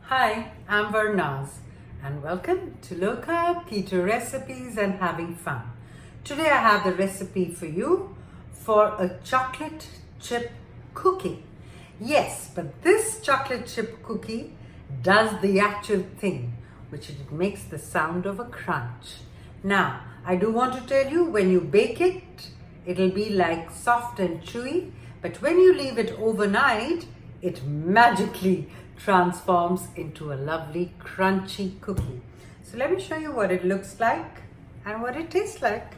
Hi, I'm EVERRRRRRR and welcome to Low Carb Keto Recipes and Having Fun. Today I have the recipe for you for a chocolate chip cookie. Yes, but this chocolate chip cookie does the actual thing, which it makes the sound of a crunch. Now, I do want to tell you, when you bake it, it'll be like soft and chewy, but when you leave it overnight, it magically transforms into a lovely crunchy cookie. So let me show you what it looks like and what it tastes like.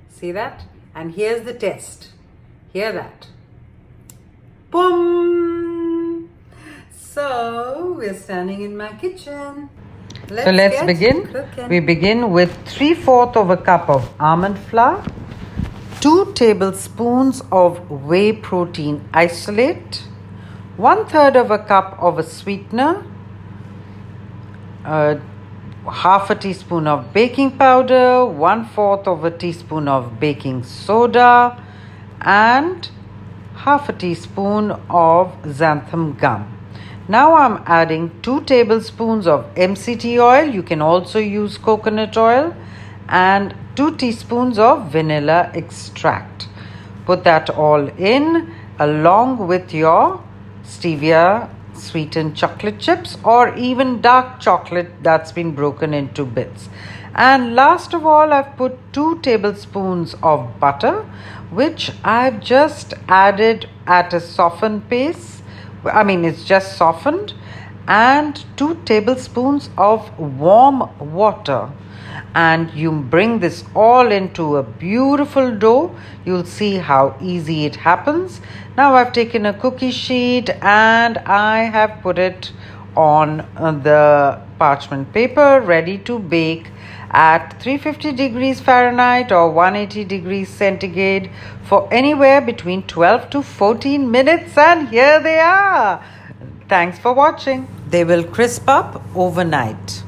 See that? And here's the test. Hear that? Boom! So we're standing in my kitchen. Let's begin. Cooking. We begin with 3/4 of a cup of almond flour, 2 tablespoons of whey protein isolate, 1/3 of a cup of a sweetener, half a teaspoon of baking powder, 1/4 of a teaspoon of baking soda, and half a teaspoon of xanthan gum. Now I'm adding 2 tablespoons of MCT oil. You can also use coconut oil, and 2 teaspoons of vanilla extract. Put that all in along with your stevia sweetened chocolate chips or even dark chocolate that's been broken into bits. And last of all, I've put 2 tablespoons of butter, which I've just added at a softened pace. It's just softened, and 2 tablespoons of warm water. And you bring this all into a beautiful dough. You'll see how easy it happens. Now I've taken a cookie sheet and I have put it on the parchment paper, ready to bake at 350 degrees Fahrenheit or 180 degrees centigrade for anywhere between 12 to 14 minutes. And here they are. Thanks for watching. They will crisp up overnight.